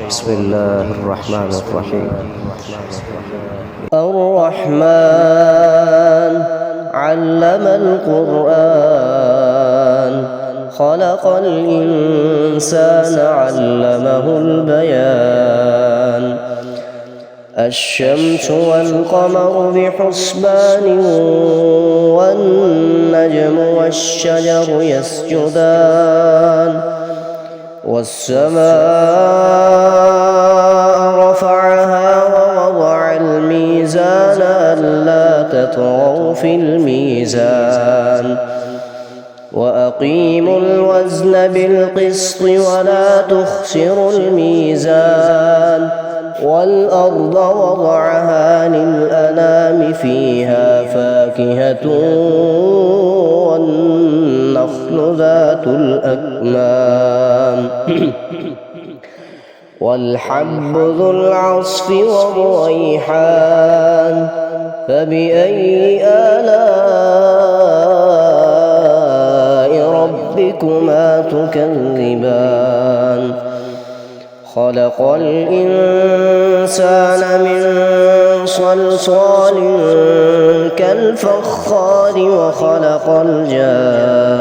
بسم الله الرحمن الرحيم. الرحمن علم القرآن خلق الإنسان علمه البيان. الشمس والقمر بحسبان والنجم والشجر يسجدان. والسماء رفعها ووضع الميزان ألا تطغوا في الميزان وأقيموا الوزن بالقسط ولا تخسروا الميزان. والأرض وضعها للأنام فيها فاكهة والنخل ذات الأكمام والحب ذو العصف والريحان. فبأي آلاء ربكما تكذبان؟ خلق الإنسان من صلصال كالفخار وخلق الجان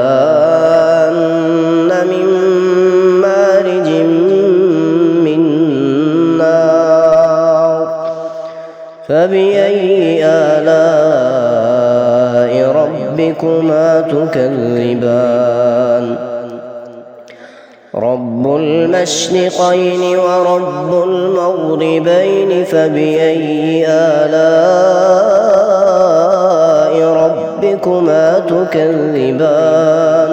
من مارج من نار. فبأي آلاء ربكما تكذبان؟ رب المشرقين ورب المغربين. فبأي آلاء ربكما تكذبان؟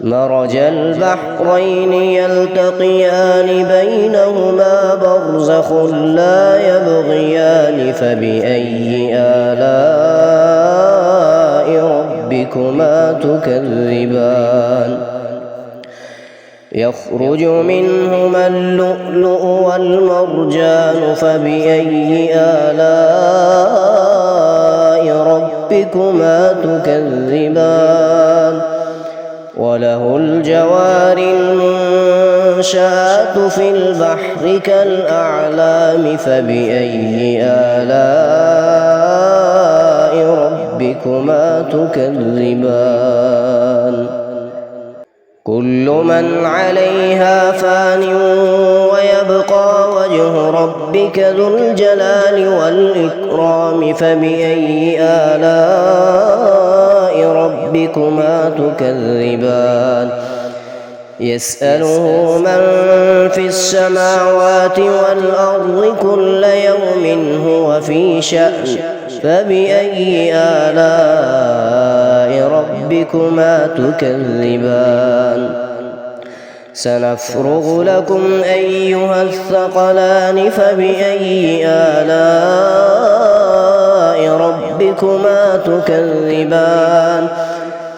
مرج البحرين يلتقيان بينهما برزخ لا يبغيان. فبأي آلاء ربكما تكذبان؟ يخرج منهما اللؤلؤ والمرجان. فبأي آلاء ربكما تكذبان؟ وله الجوار المنشآت في البحر كالأعلام. فبأي آلاء ربكما تكذبان؟ كل من عليها فان ويبقى وجه ربك ذو الجلال والإكرام. فبأي آلاء ربكما تكذبان؟ يسأله من في السماوات والأرض كل يوم هو في شأن. فبأي آلاء ربكما تكذبان؟ سنفرغ لكم أيها الثقلان. فبأي آلاء ربكما تكذبان؟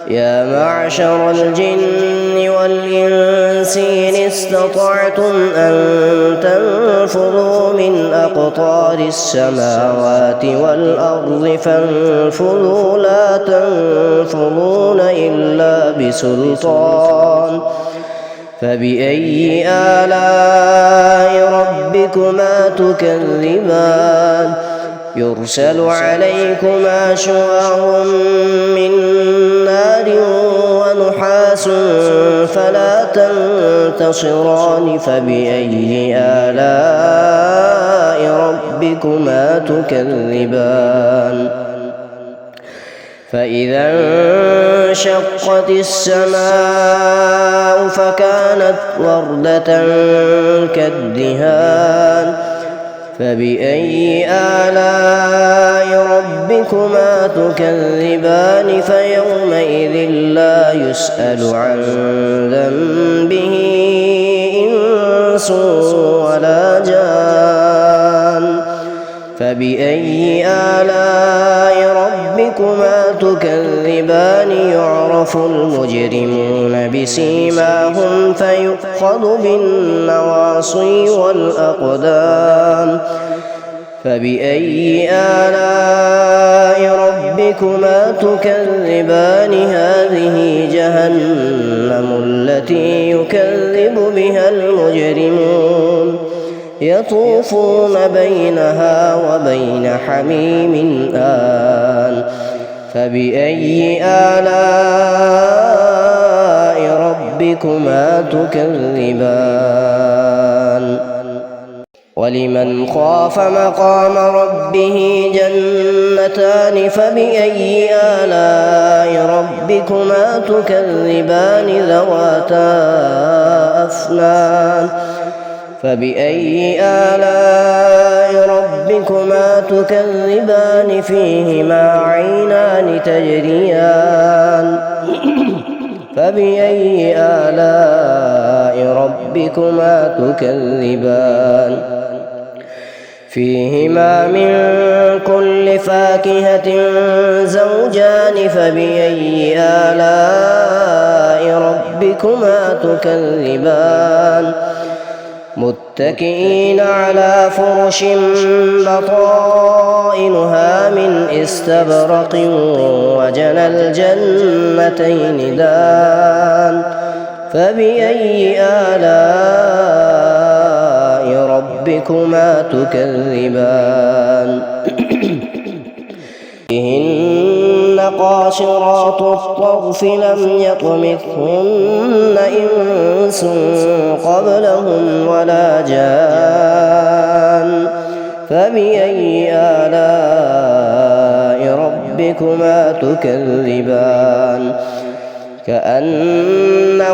يا معشر الجن والإنس إن استطعتم أن تنفذوا من أقطار السماوات والأرض فانفذوا لا تنفذون إلا بسلطان. فبأي آلاء ربكما تكذبان؟ يرسل عليكما شواظ من نار ونحاس فلا تنتصران. فبأي آلاء ربكما تكذبان؟ فإذا انشقت السماء فكانت وردة كالدهان. فبأي آلاء ربكما تكذبان؟ فيومئذ لا يسأل عن ذنبه إنس ولا جان. فبأي آلاء ربكما تكذبان؟ يعرف المجرمون بسيماهم فيؤخذ بالنواصي والأقدام. فبأي آلاء ربكما تكذبان هذه جهنم التي يكذب بها المجرمون يطوفون بينها وبين حميم آن فبأي آلاء ربكما تكذبان ولمن خاف مقام ربه جنتان فبأي آلاء ربكما تكذبان ذواتا أفنان فبأي آلاء ربكما تكذبان فيهما عينان تجريان فبأي آلاء ربكما تكذبان فيهما من كل فاكهة زوجان فبأي آلاء ربكما تكذبان متكئين على فرش بطائنها من استبرق وجنى الجنتين دان فبأي آلاء ربكما تكذبان فيهن قاصرات الطرف لم يطمثهن إنس قبلهم ولا جان فبأي آلاء ربكما تكذبان كأنهن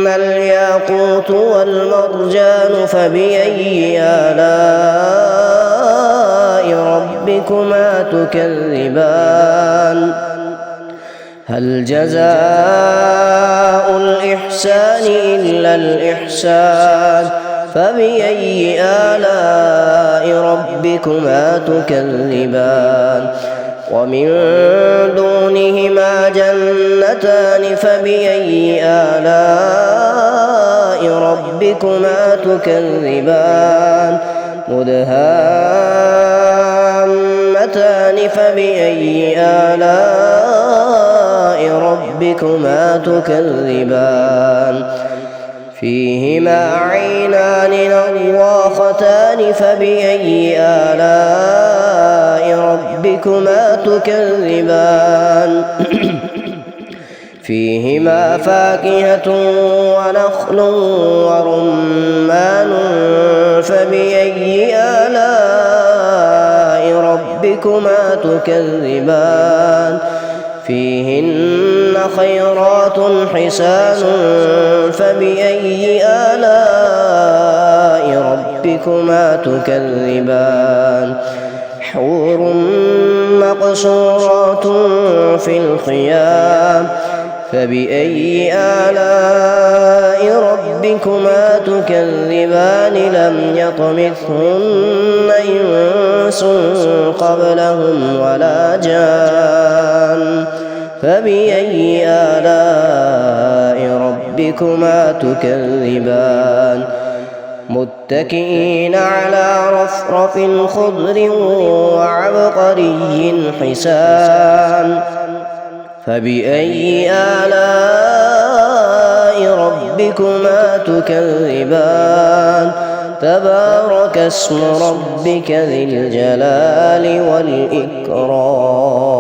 الياقوت والمرجان فبأي آلاء ربكما تكذبان هل جزاء الإحسان إلا الإحسان فبأي آلاء ربكما تكذبان ومن دونهما جنتان فبأي آلاء ربكما تكذبان مدهامتان فبأي آلاء ربكما تكذبان فيهما عينان نضاختان فبأي آلاء ربكما تكذبان فيهما فاكهة ونخل ورمان فبأي آلاء ربكما تكذبان فيهن خيرات حسان فبأي آلاء ربكما تكذبان حور مقصورات في الخيام فبأي آلاء ربكما تكذبان لم يطمثهن إنس قبلهم ولا جان فبأي آلاء ربكما تكذبان متكئين على رفرف خضر وعبقري حسان فبأي آلاء ربكما تكذبان تبارك اسم ربك ذي الجلال والإكرام